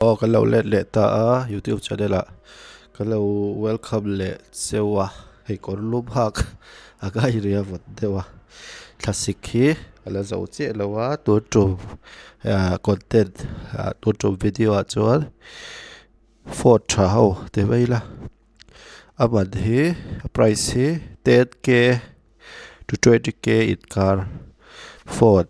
Kalau le ta YouTube channel a kalau welcome le sewa hei kon lum hak aga iria vot dewa classic hi ala zo che lawa tu tu content tu tu video a chuan for thau te veila aban hi price hi 10k to 20k it car Ford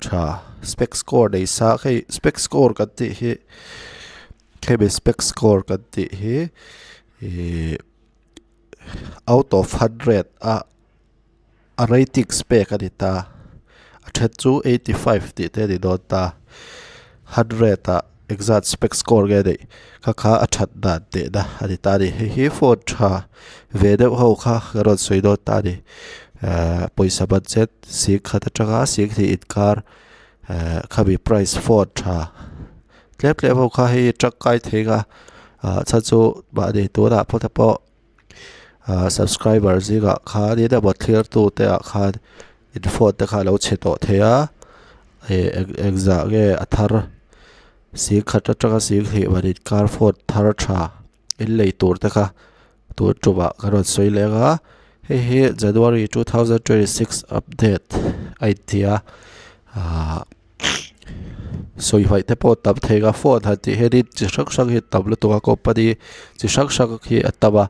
tha spec score dei sa khai spec score kan ti hi khebe spec score kan ti hi out of 100 a rating spec anita a that chu 85 ti te di don ta 100 a exact spec score ge dei kha a that da te da anita di hi Ford tha ve de ho kha garot soi do ta di poisa budget si khata changa si thi it car khabi price Ford tha tlep tlep ho kha hi truck kai thega cha chu ba de to da pho thapo subscriber ziga kha de da bot clear tu te a kha it Ford ta kha lo che to thea exact ge athar si khata changa si thi ba it car Ford thar tha in lei tur ta kha tur chu ba garot soi lega Hey, January 2026 update idea so if I tap out tab thega phone hati headit chi sak sak hi tablu to ko padi chi sak sak hi ataba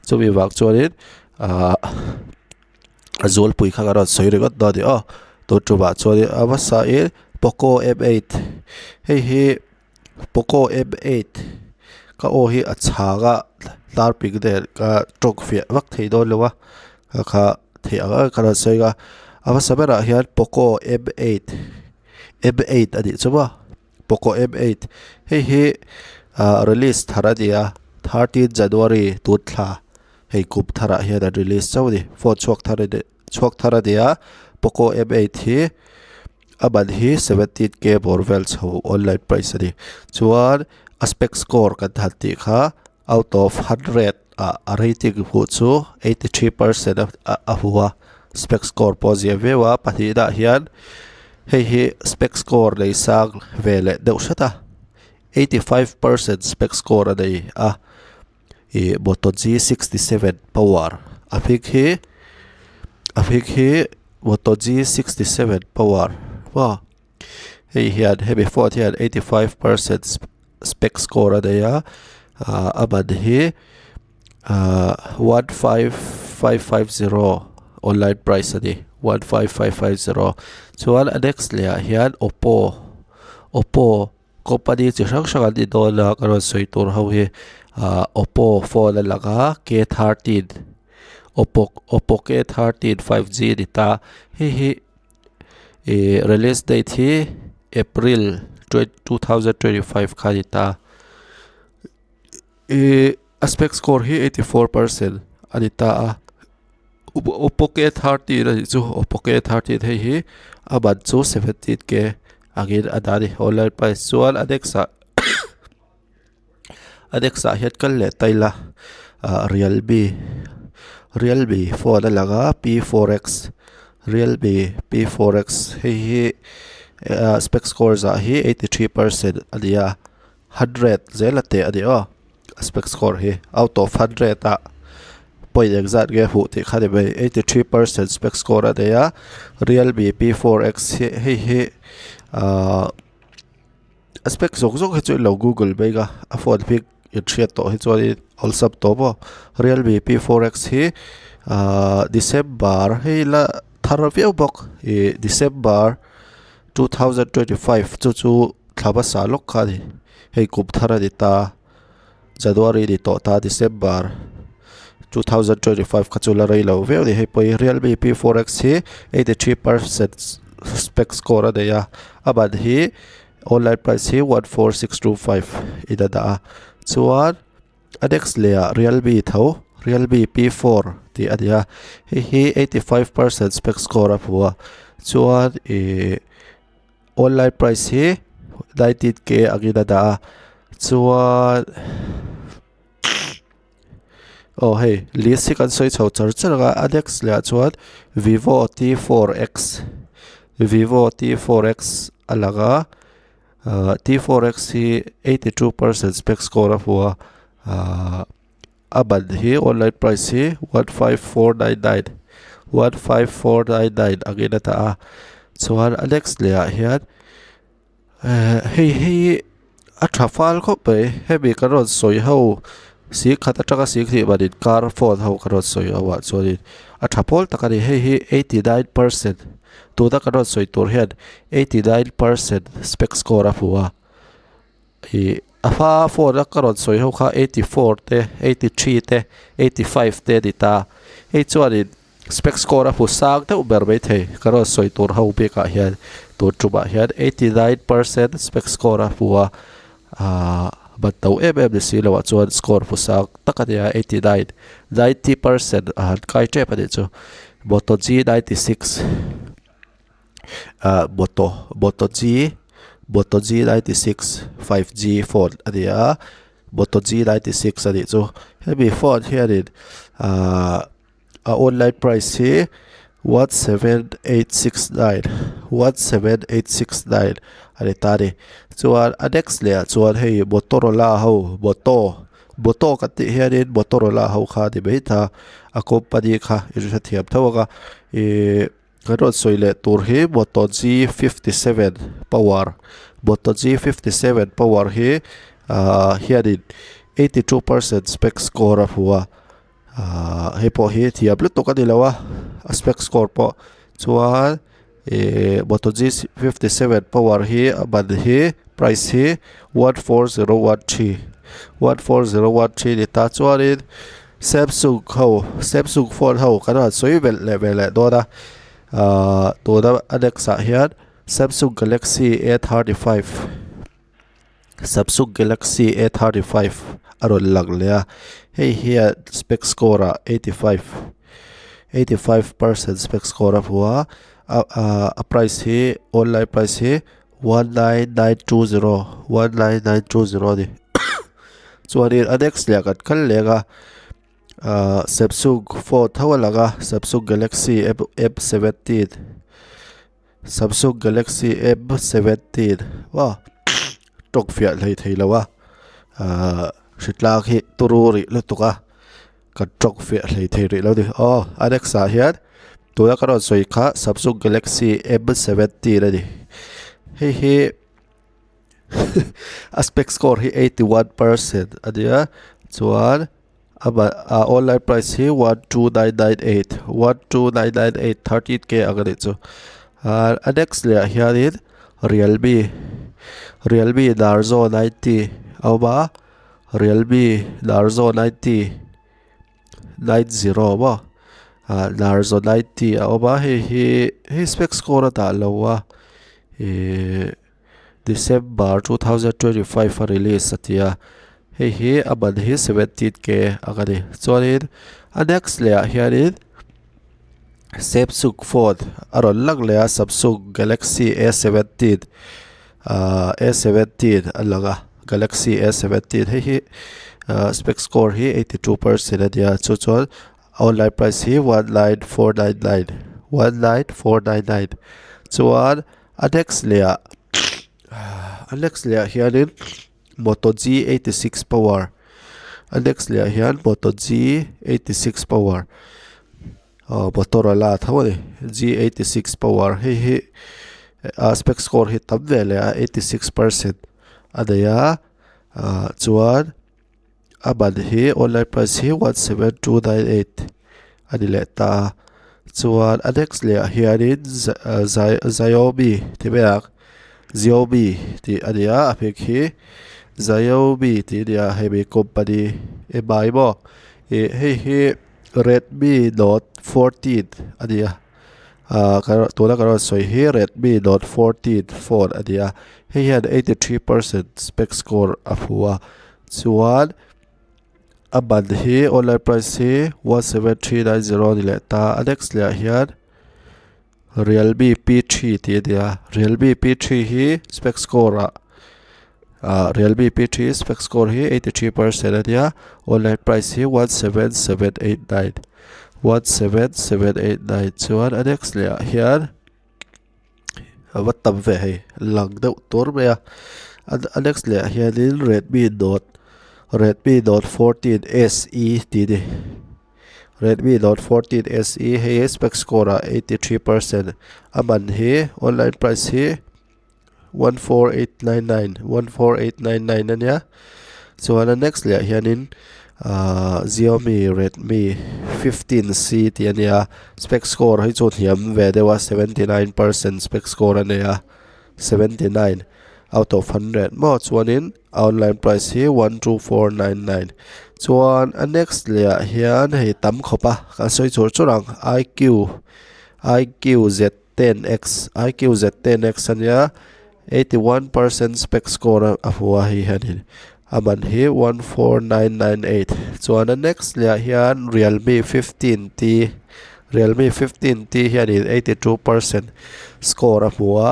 chu bi wak chorin azol pui kha garot soi regot da di to chu ba chori awasa e Poco M8 hey Poco M8 ka o hi achaga tar pig der ka tok fia wak thei do lewa kha the aga kara saiga ava sabera hian Poco M8 adi chuba Poco M8 hi release thara dia 13 January tu thla hei kup thara hian release chawdi phone chok thara dia Poco M8 hi aban hi 17k borvel chho online price adi chuan aspect score kan thati kha out of 100 a rating hu chu 83% a huwa spec score positive vewa pathi da hian hi spec score lei sang vele deuh shata 85% spec score adei Moto G67 power afik hi Moto G67 power wa hian heavy Ford hian 85% spec score adaya abad hi 15550 online price adi 15550 chuan next le hian Oppo company chi sang sang adi dola karon soitur ho hi Oppo phone laga K13 Oppo K13 5G dita hi release date hi April 2025 khalita aspect score hi 84% anita Oppo K30 ra chu Oppo K30 hi aban chu 17k agin adani online price chuan Alexa het kal le taila Realme phone laga P4X Realme P4X hi spec scores hi 83% adia 100 zelate adia spec score hi out of 100 point exact ge hu ti khade be 83% spec score adia Realme P4X hi spec zok he chu lo Google bega a phone pic it share to hi chori all sub to bo Realme P4X hi December hi la tharveu bok December 2025 chu thaba salok khadi hei kup thara dita January di to ta December 2025 khachula rei lo ve hei poi Realme P4X hi 83% spec score adaya abad hi online price hi 14625 idada chuan next layer Realme tho Realme P4 ti adia hi 85% spec score apua chuan online price hi 19k agidada chuan hey list kan soi chho char charaga adex le chuan Vivo T4X alaga T4X hi 82% spec score a huwa abad hi online price hi 15499 15499 angin ata a chuan a next le ah hian hei a thafal kho pe hemi karon soi ho si khata taka si khri banin car phone ho karon soi awa chuanin a thapol takani hei hi 89% tuda karon soi tur hian 89% spec score a huwa hi a pha phone a karon soi ho kha 84 te 83 te 85 te dita hei chuanin spec score a hu sang te uber mai thei karon soi tur ho pe ka hian tur truba hian 89% spec score a huwa but tau em si lawa chuan score fu sang takania 89 90% kai che pa de chu Moto G 96 Moto G 96 5G phone ania Moto G 96 ani chu hemi phone hianin a online price hi 17869 17869 ani tani chuan a next le chuan hei Motorola ho Moto ka ti hianin Motorola ho kha di mai tha a company kha irisa thiam thawaka karon soile tur hi Moto G57 power Moto G57 power hi hianin 82% spec score a huwa hei po hi thiam lutuk ani lawa a spec score po chuan Moto G57 power hi aban hi price hi 14013 14013 ni ta chuanin Samsung phone ho kana soi vel level dona toda Alexa hian Samsung Galaxy A35 Samsung Galaxy A35 aron lang le hei hian spec score 85% spec score huwa a price hi online price hi 19920 ni chuanin a next le kan kal lenga Samsung phone thawalaga Samsung Galaxy M17 Samsung Galaxy M17 wa tok fia lei theilawa shitlak hi tururi lutuka kan tok fia lei thei ri lo di Alexa hian tuya karon soi kha Samsung Galaxy M17 ani hei aspect score hi 81% adia chuan online price hi 12998 12998 13k agani chu next le hianin Realme Narzo 90 awma Realme Narzo 90 ba Narzo 90 awma hei spec score ta lawa December 2025 release atia hei aban hi 17k agani chuanin a next le hianin Samsung phone aron lang le Samsung Galaxy A17 A17 alaga Galaxy A17 hei spec score hi 82% adia chuan online price hi 19499 chuan Alex le hianin Moto G86 power Alex le hian Moto G86 power Motorola thawani G86 power hei spec score hi tam ve le 86% adaya chuan aban hi online price hi 17298 ani le ta chuan Alex le hianin Xiaomi tibeak Xiaomi ti adia apek hi Xiaomi ti dia hei company bai mo hei Redmi Note 14 adia toda karon soi hi Redmi Note 14 phone adia hei hian 83% spec score a huwa chuan aban hi online price hi 17390 ni le ta Alex le hian Realme P3 ti dia Realme P3 hi spec score Realme P3 spec score hi 83% adia online price hi 17789 chuan Alex le hian wat tam ve hei lang deuh tur mai a next le hianin Redmi Note 14 SE ti ni Redmi Note 14 SE hei spec score 83% aman hi online price hi 14899 ania chuan a next le hianin Xiaomi Redmi 15C ti ania spec score hi chu thiam ve dewa 79% spec score ania 79 out of 100 mo chuanin online price hi 12499 chuan a next le hian hei tam khopa kan soi chur churang iQ Z10X ania 81% spec score a huwa hi hanin aman hi 14998 chuan a next le hian Realme 15T hianin 82% score a huwa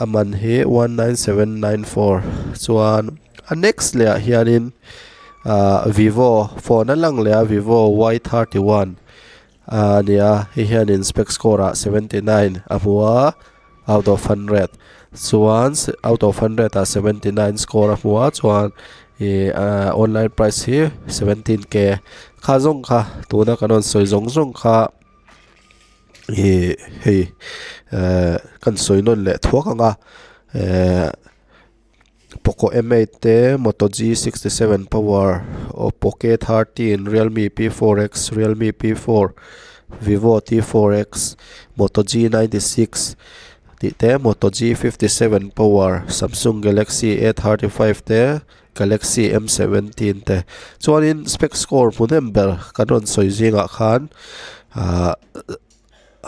aman hi 19794 chuan a next le hianin Vivo phone lang le Vivo Y31 nia hi hianin spec score 79 a huwa out of 100 chuan out of 100 79 score a huwa chuan online price hi 17k kha zong kha tuna kanon soi zong kha hei kan soi non le thuakanga Poco M8 te Moto G67 Power Poco 13 Realme P4X Realme P4 Vivo T4X Moto G96 te Moto G57 Power Samsung Galaxy A35 te Galaxy M17 te chuanin spec score punember kanon soi zinga khan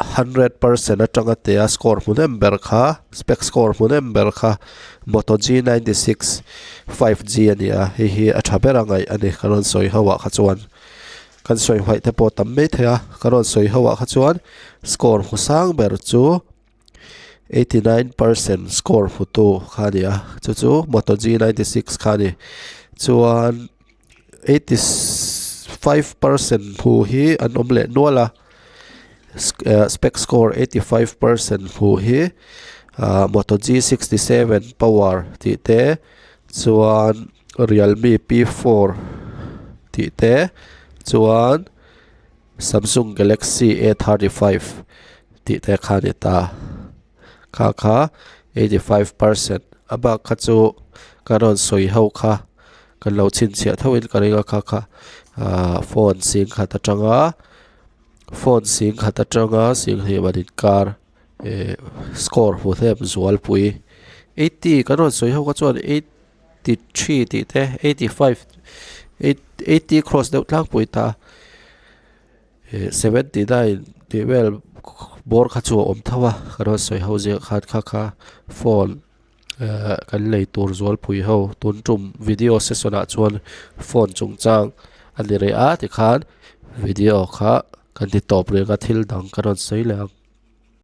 100% atanga te a score punember kha spec score punember kha Moto G96 5G ania hi athaberangai ani kanon soi hawa kha chuan kan soi hwai te po tam me thea kanon soi hawa kha chuan score husang ber chu 89% score photo khania chu Moto G96 khani chuan 85% hu hi an omle nuala spec score 85% hu hi Moto G67 Power ti te chuan Realme P4 ti te chuan Samsung Galaxy A35 ti te khani ta kha 85% aba kha chu karon soi ho kha kan lo chin chia thawin karinga kha phone sing kha ta tanga sing he badin kar score hu them zual pui 80 karon soi ho ka chuan 83 ti te 85 80 cross deuh tlang pui ta 79 ti well bor kha chu om thawa karon soi ho je kha phone kan lei tur zual pui ho tun tum video session a chuan phone chungchang ani re a ti khan video kha kan ti top re ka thil dang karon soi lang